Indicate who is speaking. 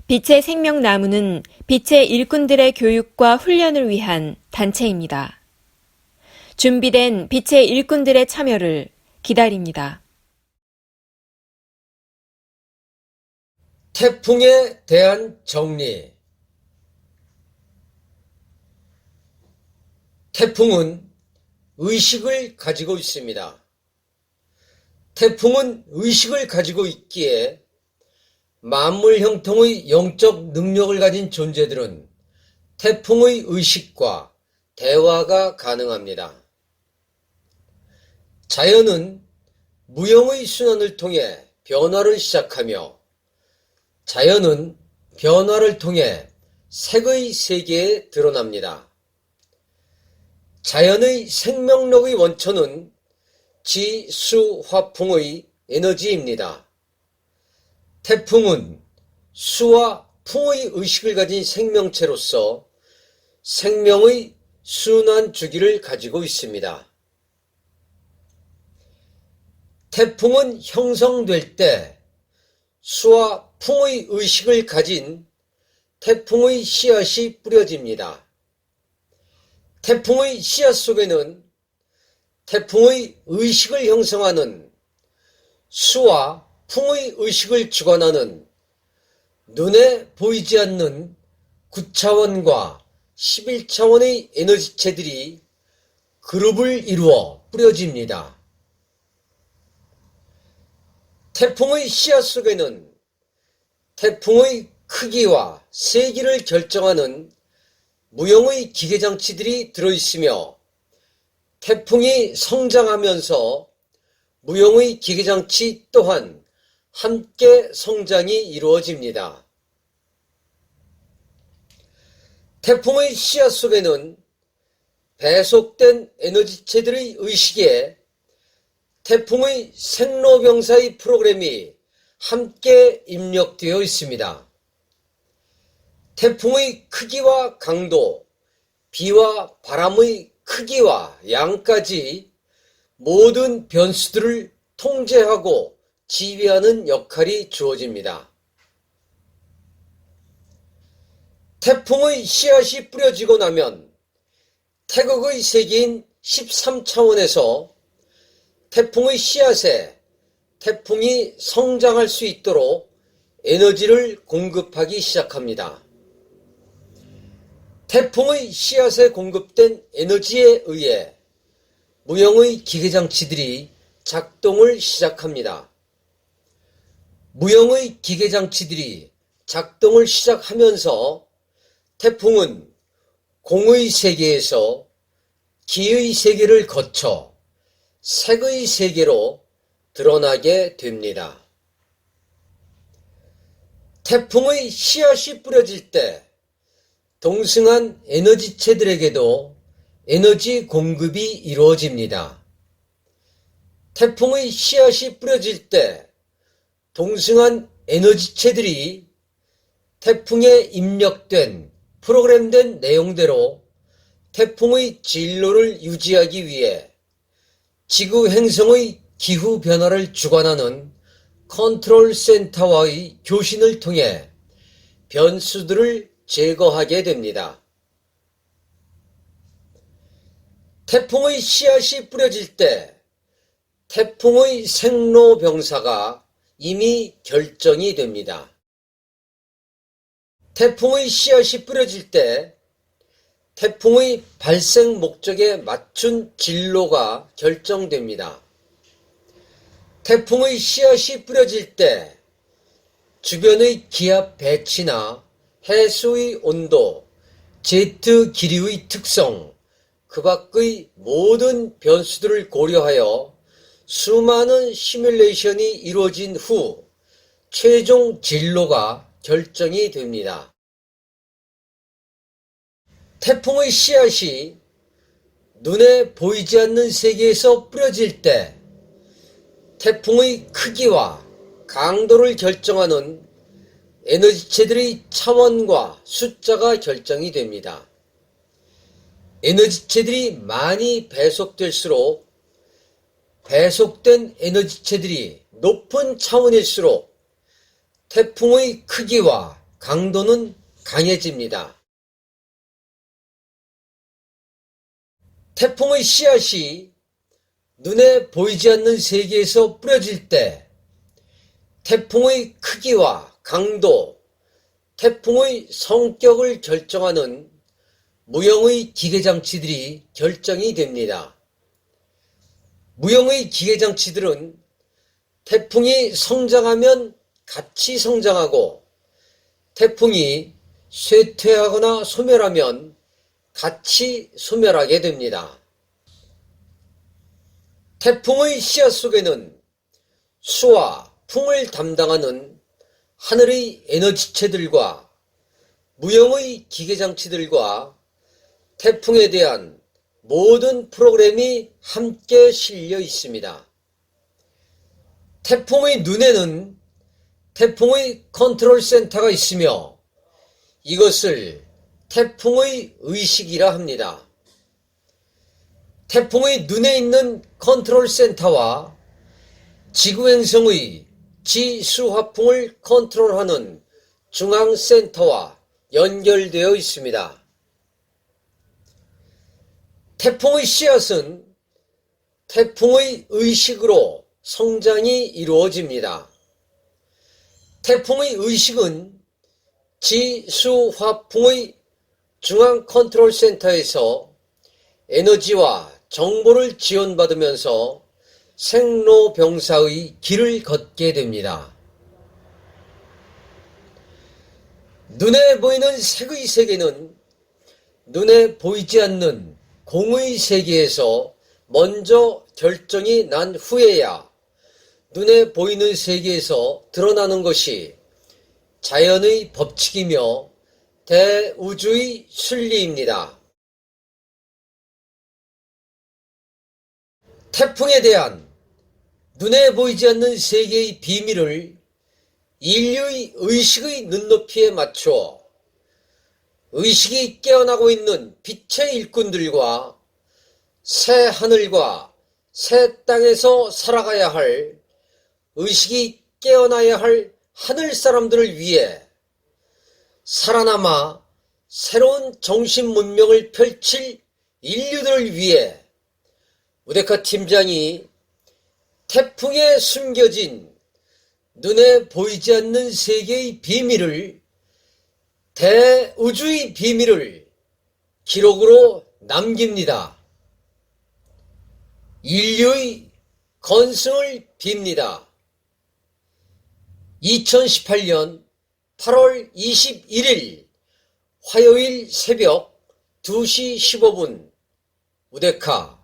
Speaker 1: 빛의 생명나무는 빛의 일꾼들의 교육과 훈련을 위한 단체입니다. 준비된 빛의 일꾼들의 참여를 기다립니다.
Speaker 2: 태풍에 대한 정리. 태풍은 의식을 가지고 있습니다. 태풍은 의식을 가지고 있기에 만물 형통의 영적 능력을 가진 존재들은 태풍의 의식과 대화가 가능합니다. 자연은 무형의 순환을 통해 변화를 시작하며 자연은 변화를 통해 색의 세계에 드러납니다. 자연의 생명력의 원천은 지, 수, 화풍의 에너지입니다. 태풍은 수와 풍의 의식을 가진 생명체로서 생명의 순환 주기를 가지고 있습니다. 태풍은 형성될 때 수와 풍의 의식을 가진 태풍의 씨앗이 뿌려집니다. 태풍의 씨앗 속에는 태풍의 의식을 형성하는 수와 풍의 의식을 주관하는 눈에 보이지 않는 9차원과 11차원의 에너지체들이 그룹을 이루어 뿌려집니다. 태풍의 씨앗 속에는 태풍의 크기와 세기를 결정하는 무형의 기계장치들이 들어있으며 태풍이 성장하면서 무형의 기계장치 또한 함께 성장이 이루어집니다. 태풍의 씨앗 속에는 배속된 에너지체들의 의식에 태풍의 생로병사의 프로그램이 함께 입력되어 있습니다. 태풍의 크기와 강도, 비와 바람의 크기와 양까지 모든 변수들을 통제하고 지휘하는 역할이 주어집니다. 태풍의 씨앗이 뿌려지고 나면 태극의 세계인 13차원에서 태풍의 씨앗에 태풍이 성장할 수 있도록 에너지를 공급하기 시작합니다. 태풍의 씨앗에 공급된 에너지에 의해 무형의 기계장치들이 작동을 시작합니다. 무형의 기계장치들이 작동을 시작하면서 태풍은 공의 세계에서 기의 세계를 거쳐 색의 세계로 드러나게 됩니다. 태풍의 씨앗이 뿌려질 때 동승한 에너지체들에게도 에너지 공급이 이루어집니다. 태풍의 씨앗이 뿌려질 때 동승한 에너지체들이 태풍에 입력된 프로그램된 내용대로 태풍의 진로를 유지하기 위해 지구 행성의 기후 변화를 주관하는 컨트롤 센터와의 교신을 통해 변수들을 제거하게 됩니다. 태풍의 씨앗이 뿌려질 때 태풍의 생로병사가 이미 결정이 됩니다. 태풍의 씨앗이 뿌려질 때 태풍의 발생 목적에 맞춘 진로가 결정됩니다. 태풍의 씨앗이 뿌려질 때 주변의 기압 배치나 해수의 온도, 제트 기류의 특성, 그 밖의 모든 변수들을 고려하여 수많은 시뮬레이션이 이루어진 후 최종 진로가 결정이 됩니다. 태풍의 씨앗이 눈에 보이지 않는 세계에서 뿌려질 때 태풍의 크기와 강도를 결정하는 에너지체들의 차원과 숫자가 결정이 됩니다. 에너지체들이 많이 배속될수록 배속된 에너지체들이 높은 차원일수록 태풍의 크기와 강도는 강해집니다. 태풍의 씨앗이 눈에 보이지 않는 세계에서 뿌려질 때 태풍의 크기와 강도, 태풍의 성격을 결정하는 무형의 기계장치들이 결정이 됩니다. 무형의 기계장치들은 태풍이 성장하면 같이 성장하고 태풍이 쇠퇴하거나 소멸하면 같이 소멸하게 됩니다. 태풍의 씨앗 속에는 수와 풍을 담당하는 하늘의 에너지체들과 무형의 기계장치들과 태풍에 대한 모든 프로그램이 함께 실려 있습니다. 태풍의 눈에는 태풍의 컨트롤 센터가 있으며 이것을 태풍의 의식이라 합니다. 태풍의 눈에 있는 컨트롤 센터와 지구행성의 지수화풍을 컨트롤하는 중앙센터와 연결되어 있습니다. 태풍의 씨앗은 태풍의 의식으로 성장이 이루어집니다. 태풍의 의식은 지수화풍의 중앙 컨트롤 센터에서 에너지와 정보를 지원받으면서 생로병사의 길을 걷게 됩니다. 눈에 보이는 색의 세계는 눈에 보이지 않는 공의 세계에서 먼저 결정이 난 후에야 눈에 보이는 세계에서 드러나는 것이 자연의 법칙이며 대우주의 순리입니다. 태풍에 대한 눈에 보이지 않는 세계의 비밀을 인류의 의식의 눈높이에 맞추어 의식이 깨어나고 있는 빛의 일꾼들과 새 하늘과 새 땅에서 살아가야 할 의식이 깨어나야 할 하늘 사람들을 위해 살아남아 새로운 정신 문명을 펼칠 인류들을 위해 우데카 팀장이 태풍에 숨겨진 눈에 보이지 않는 세계의 비밀을, 대우주의 비밀을 기록으로 남깁니다. 인류의 건승을 빕니다. 2018년 8월 21일 화요일 새벽 2시 15분 우데카